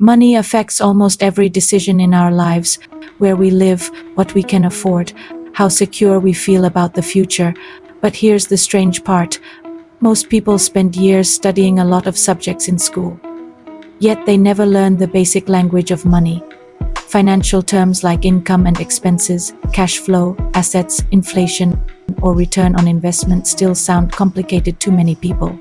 Money affects almost every decision in our lives: where we live, what we can afford, how secure we feel about the future. But here's the strange part. Most people spend years studying a lot of subjects in school. Yet they never learn the basic language of money. Financial terms like income and expenses, cash flow, assets, inflation, or return on investment still sound complicated to many people.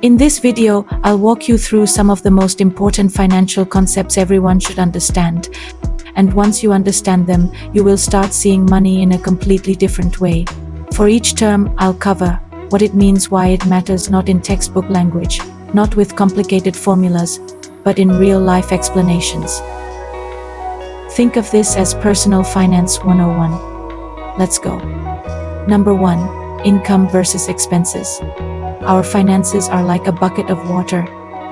In this video, I'll walk you through some of the most important financial concepts everyone should understand. And once you understand them, you will start seeing money in a completely different way. For each term, I'll cover what it means, why it matters, not in textbook language, not with complicated formulas, but in real-life explanations. Think of this as Personal Finance 101. Let's go. Number 1. Income versus expenses. Our finances are like a bucket of water.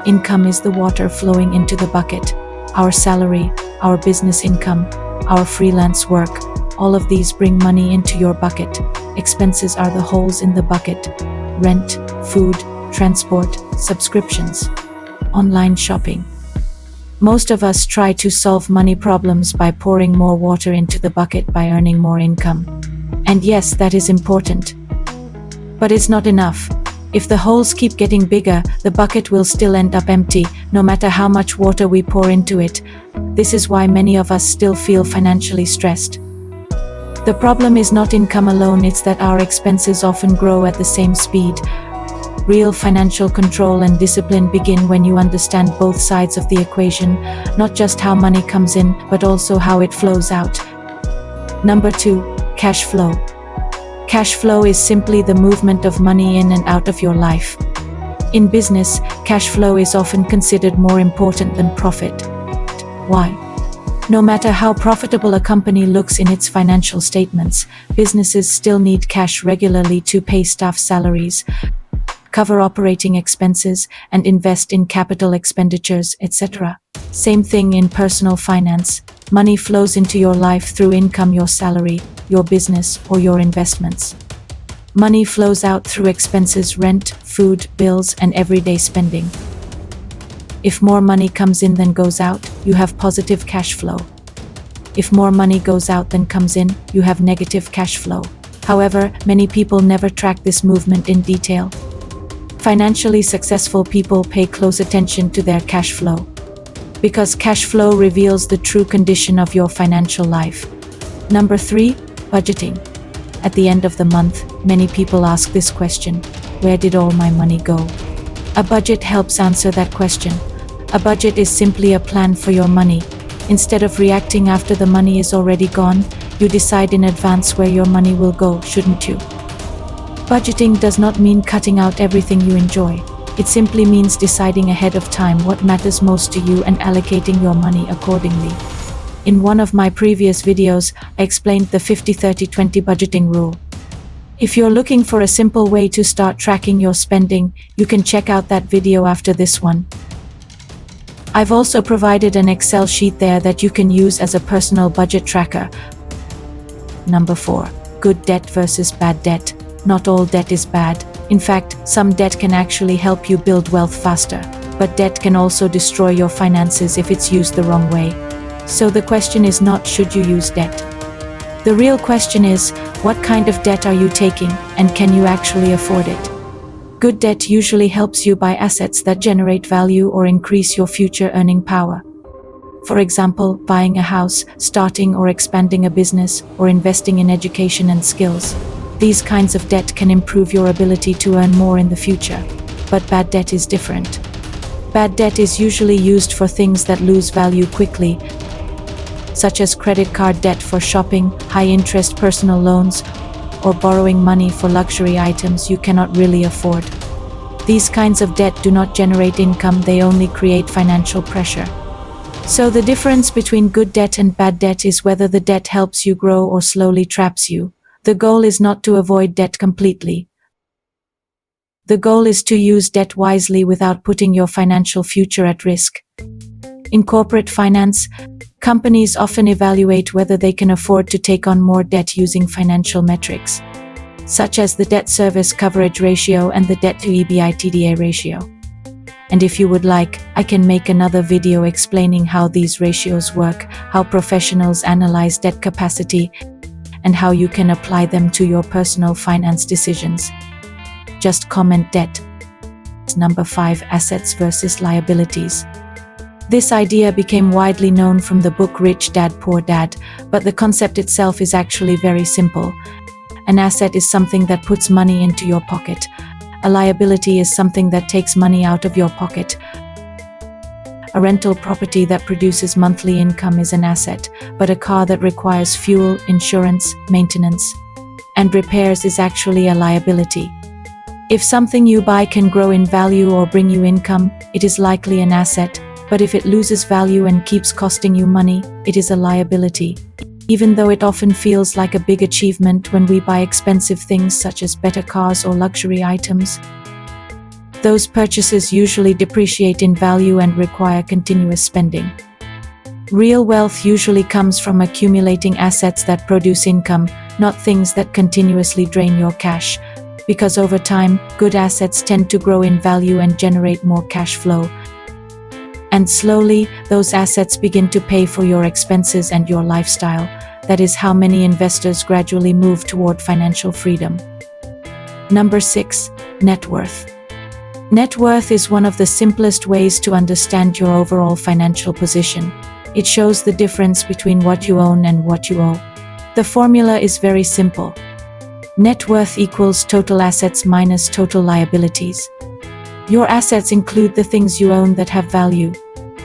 Income is the water flowing into the bucket. Our salary, our business income, our freelance work, all of these bring money into your bucket. Expenses are the holes in the bucket. Rent, food, transport, subscriptions, online shopping. Most of us try to solve money problems by pouring more water into the bucket by earning more income. And yes, that is important. But it's not enough. If the holes keep getting bigger, the bucket will still end up empty, no matter how much water we pour into it. This is why many of us still feel financially stressed. The problem is not income alone, it's that our expenses often grow at the same speed. Real financial control and discipline begin when you understand both sides of the equation, not just how money comes in, but also how it flows out. Number 2. Cash flow. Cash flow is simply the movement of money in and out of your life. In business, cash flow is often considered more important than profit. Why? No matter how profitable a company looks in its financial statements, businesses still need cash regularly to pay staff salaries, cover operating expenses, and invest in capital expenditures, etc. Same thing in personal finance. Money flows into your life through income, your salary, your business, or your investments. Money flows out through expenses, rent, food, bills, and everyday spending. If more money comes in than goes out, you have positive cash flow. If more money goes out than comes in, you have negative cash flow. However, many people never track this movement in detail. Financially successful people pay close attention to their cash flow, because cash flow reveals the true condition of your financial life. Number 3. Budgeting. At the end of the month, many people ask this question: where did all my money go? A budget helps answer that question. A budget is simply a plan for your money. Instead of reacting after the money is already gone, you decide in advance where your money will go, shouldn't you? Budgeting does not mean cutting out everything you enjoy. It simply means deciding ahead of time what matters most to you and allocating your money accordingly. In one of my previous videos, I explained the 50-30-20 budgeting rule. If you're looking for a simple way to start tracking your spending, you can check out that video after this one. I've also provided an Excel sheet there that you can use as a personal budget tracker. Number 4. Good debt versus bad debt. Not all debt is bad. In fact, some debt can actually help you build wealth faster. But debt can also destroy your finances if it's used the wrong way. So the question is not should you use debt. The real question is, what kind of debt are you taking, and can you actually afford it? Good debt usually helps you buy assets that generate value or increase your future earning power. For example, buying a house, starting or expanding a business, or investing in education and skills. These kinds of debt can improve your ability to earn more in the future. But bad debt is different. Bad debt is usually used for things that lose value quickly, such as credit card debt for shopping, high-interest personal loans, or borrowing money for luxury items you cannot really afford. These kinds of debt do not generate income, they only create financial pressure. So the difference between good debt and bad debt is whether the debt helps you grow or slowly traps you. The goal is not to avoid debt completely. The goal is to use debt wisely without putting your financial future at risk. In corporate finance, companies often evaluate whether they can afford to take on more debt using financial metrics, such as the debt service coverage ratio and the debt to EBITDA ratio. And if you would like, I can make another video explaining how these ratios work, how professionals analyze debt capacity, and how you can apply them to your personal finance decisions. Just comment debt. Number 5. Assets versus liabilities. This idea became widely known from the book Rich Dad Poor Dad, but the concept itself is actually very simple. An asset is something that puts money into your pocket. A liability is something that takes money out of your pocket. A rental property that produces monthly income is an asset, but a car that requires fuel, insurance, maintenance, and repairs is actually a liability. If something you buy can grow in value or bring you income, it is likely an asset, but if it loses value and keeps costing you money, it is a liability. Even though it often feels like a big achievement when we buy expensive things such as better cars or luxury items, those purchases usually depreciate in value and require continuous spending. Real wealth usually comes from accumulating assets that produce income, not things that continuously drain your cash, because over time, good assets tend to grow in value and generate more cash flow. And slowly, those assets begin to pay for your expenses and your lifestyle. That is how many investors gradually move toward financial freedom. Number 6. Net worth. Net worth is one of the simplest ways to understand your overall financial position. It shows the difference between what you own and what you owe. The formula is very simple. Net worth equals total assets minus total liabilities. Your assets include the things you own that have value.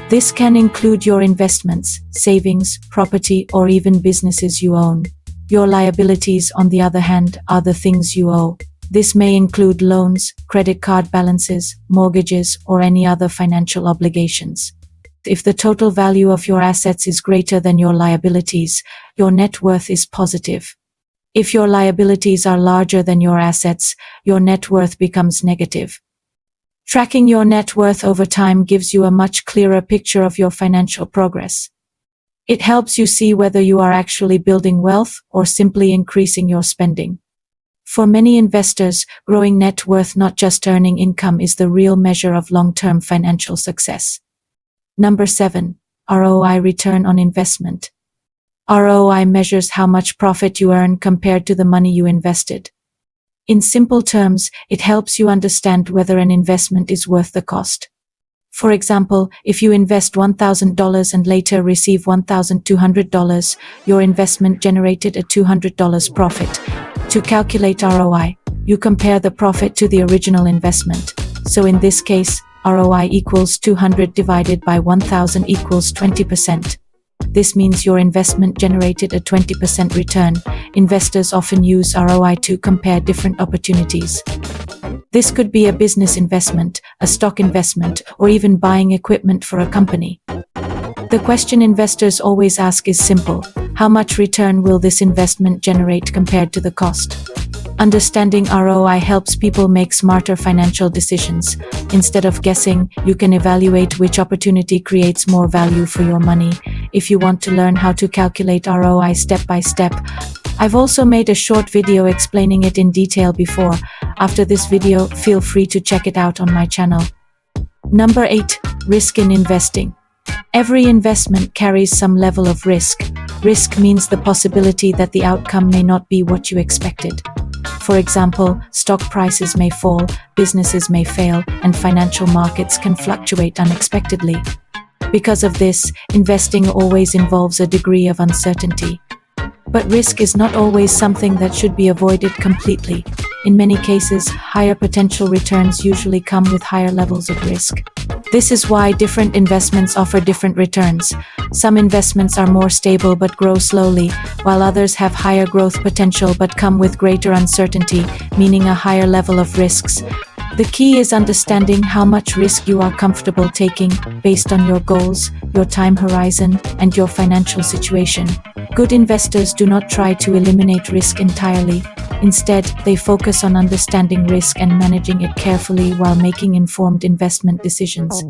This can include your investments, savings, property, or even businesses you own. Your liabilities, on the other hand, are the things you owe. This may include loans, credit card balances, mortgages, or any other financial obligations. If the total value of your assets is greater than your liabilities, your net worth is positive. If your liabilities are larger than your assets, your net worth becomes negative. Tracking your net worth over time gives you a much clearer picture of your financial progress. It helps you see whether you are actually building wealth or simply increasing your spending. For many investors, growing net worth, not just earning income, is the real measure of long-term financial success. Number 7. ROI, return on investment. ROI measures how much profit you earn compared to the money you invested. In simple terms, it helps you understand whether an investment is worth the cost. For example, if you invest $1,000 and later receive $1,200, your investment generated a $200 profit. To calculate ROI, you compare the profit to the original investment. So in this case, ROI equals 200 divided by 1,000 equals 20%. This means your investment generated a 20% return. Investors often use ROI to compare different opportunities. This could be a business investment, a stock investment, or even buying equipment for a company. The question investors always ask is simple: how much return will this investment generate compared to the cost? Understanding ROI helps people make smarter financial decisions. Instead of guessing, you can evaluate which opportunity creates more value for your money. If you want to learn how to calculate ROI step by step, I've also made a short video explaining it in detail before. After this video, feel free to check it out on my channel. Number 8. Risk in investing. Every investment carries some level of risk. Risk means the possibility that the outcome may not be what you expected. For example, stock prices may fall, businesses may fail, and financial markets can fluctuate unexpectedly. Because of this, investing always involves a degree of uncertainty. But risk is not always something that should be avoided completely. In many cases, higher potential returns usually come with higher levels of risk. This is why different investments offer different returns. Some investments are more stable but grow slowly, while others have higher growth potential but come with greater uncertainty, meaning a higher level of risks. The key is understanding how much risk you are comfortable taking based on your goals, your time horizon, and your financial situation. Good investors do not try to eliminate risk entirely. Instead, they focus on understanding risk and managing it carefully while making informed investment decisions.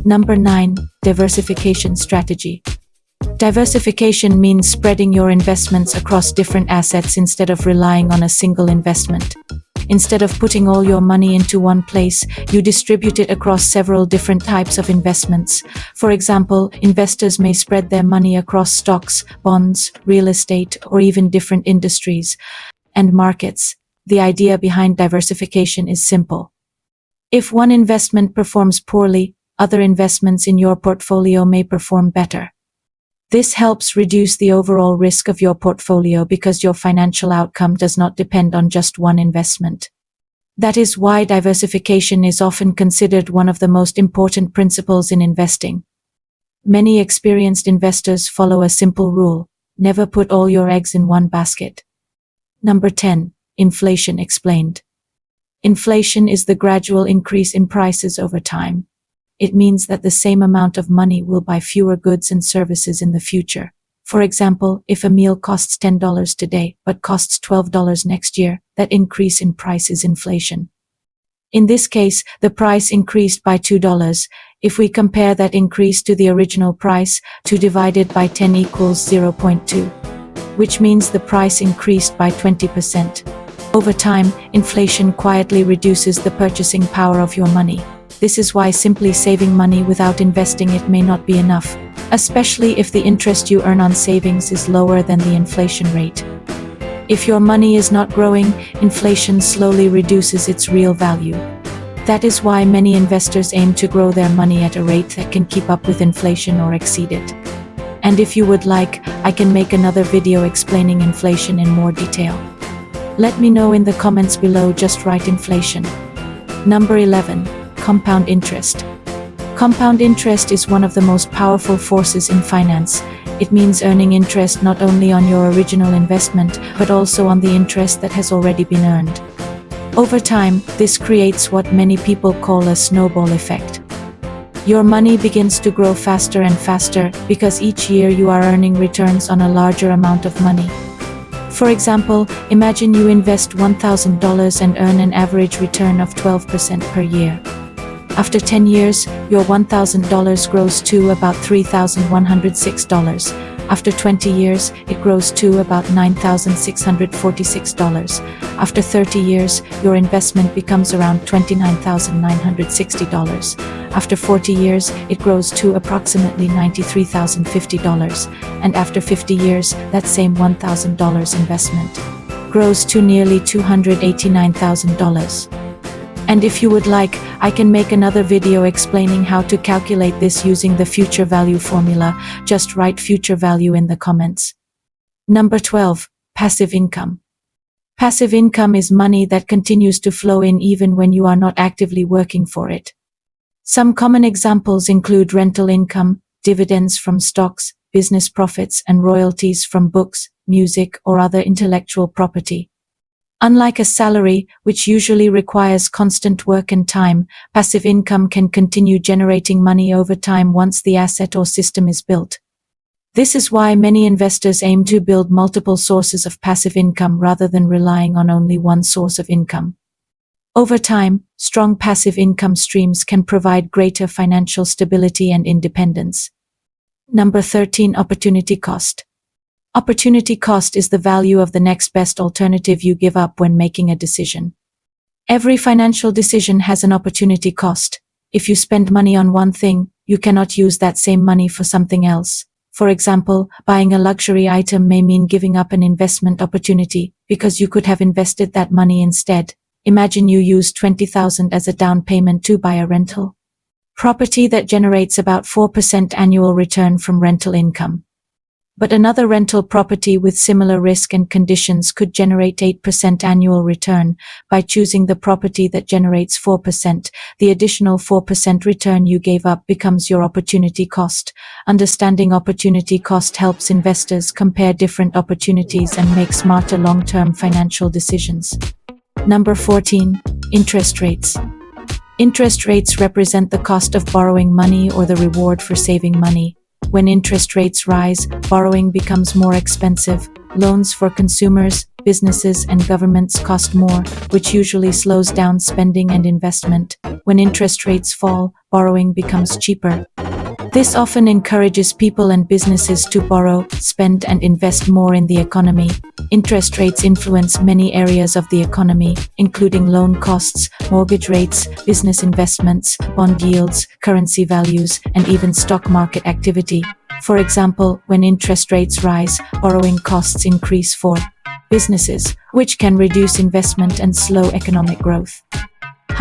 Number 9. Diversification strategy. Diversification means spreading your investments across different assets instead of relying on a single investment. Instead of putting all your money into one place, you distribute it across several different types of investments. For example, investors may spread their money across stocks, bonds, real estate, or even different industries and markets. The idea behind diversification is simple. If one investment performs poorly, other investments in your portfolio may perform better. This helps reduce the overall risk of your portfolio because your financial outcome does not depend on just one investment. That is why diversification is often considered one of the most important principles in investing. Many experienced investors follow a simple rule: never put all your eggs in one basket. Number 10. Inflation explained. Inflation is the gradual increase in prices over time. It means that the same amount of money will buy fewer goods and services in the future. For example, if a meal costs $10 today but costs $12 next year, that increase in price is inflation. In this case, the price increased by $2. If we compare that increase to the original price, 2 divided by 10 equals 0.2, which means the price increased by 20%. Over time, inflation quietly reduces the purchasing power of your money. This is why simply saving money without investing it may not be enough, especially if the interest you earn on savings is lower than the inflation rate. If your money is not growing, inflation slowly reduces its real value. That is why many investors aim to grow their money at a rate that can keep up with inflation or exceed it. And if you would like, I can make another video explaining inflation in more detail. Let me know in the comments below. Just write inflation. Number 11. Compound interest. Compound interest is one of the most powerful forces in finance. It means earning interest not only on your original investment, but also on the interest that has already been earned. Over time, this creates what many people call a snowball effect. Your money begins to grow faster and faster because each year you are earning returns on a larger amount of money. For example, imagine you invest $1,000 and earn an average return of 12% per year. After 10 years, your $1,000 grows to about $3,106. After 20 years, it grows to about $9,646. After 30 years, your investment becomes around $29,960. After 40 years, it grows to approximately $93,050. And after 50 years, that same $1,000 investment grows to nearly $289,000. And if you would like, I can make another video explaining how to calculate this using the future value formula. Just write future value in the comments. Number 12. Passive income. Passive income is money that continues to flow in even when you are not actively working for it. Some common examples include rental income, dividends from stocks, business profits, and royalties from books, music, or other intellectual property. Unlike a salary, which usually requires constant work and time, passive income can continue generating money over time once the asset or system is built. This is why many investors aim to build multiple sources of passive income rather than relying on only one source of income. Over time, strong passive income streams can provide greater financial stability and independence. Number 13. Opportunity cost. Opportunity cost is the value of the next best alternative you give up when making a decision. Every financial decision has an opportunity cost. If you spend money on one thing, you cannot use that same money for something else. For example, buying a luxury item may mean giving up an investment opportunity because you could have invested that money instead. Imagine you use $20,000 as a down payment to buy a rental property that generates about 4% annual return from rental income. But another rental property with similar risk and conditions could generate 8% annual return. By choosing the property that generates 4%, the additional 4% return you gave up becomes your opportunity cost. Understanding opportunity cost helps investors compare different opportunities and make smarter long-term financial decisions. Number 14. Interest rates. Interest rates represent the cost of borrowing money or the reward for saving money. When interest rates rise, borrowing becomes more expensive. Loans for consumers, businesses, and governments cost more, which usually slows down spending and investment. When interest rates fall, borrowing becomes cheaper. This often encourages people and businesses to borrow, spend, and invest more in the economy. Interest rates influence many areas of the economy, including loan costs, mortgage rates, business investments, bond yields, currency values, and even stock market activity. For example, when interest rates rise, borrowing costs increase for businesses, which can reduce investment and slow economic growth.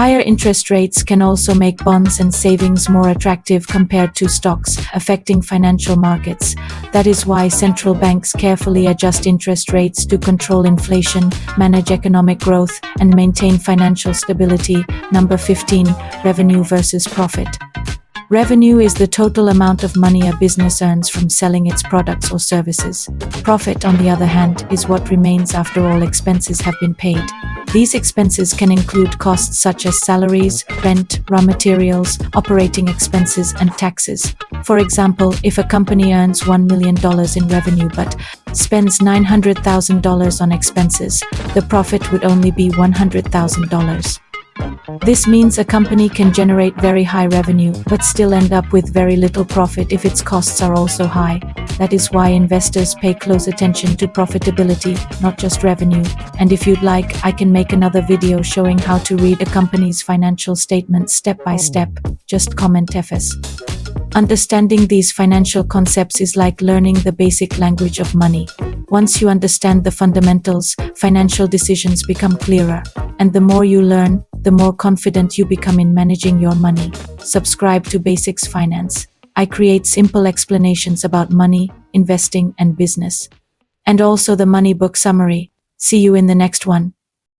Higher interest rates can also make bonds and savings more attractive compared to stocks, affecting financial markets. That is why central banks carefully adjust interest rates to control inflation, manage economic growth, and maintain financial stability. Number 15. Revenue versus profit. Revenue is the total amount of money a business earns from selling its products or services. Profit, on the other hand, is what remains after all expenses have been paid. These expenses can include costs such as salaries, rent, raw materials, operating expenses, and taxes. For example, if a company earns $1 million in revenue but spends $900,000 on expenses, the profit would only be $100,000. This means a company can generate very high revenue but still end up with very little profit if its costs are also high. That is why investors pay close attention to profitability, not just revenue. And if you'd like, I can make another video showing how to read a company's financial statements step by step. Just comment FS. Understanding these financial concepts is like learning the basic language of money. Once you understand the fundamentals, financial decisions become clearer. And the more you learn, the more confident you become in managing your money. Subscribe to Basics Finance. I create simple explanations about money, investing, and business. And also the money book summary. See you in the next one.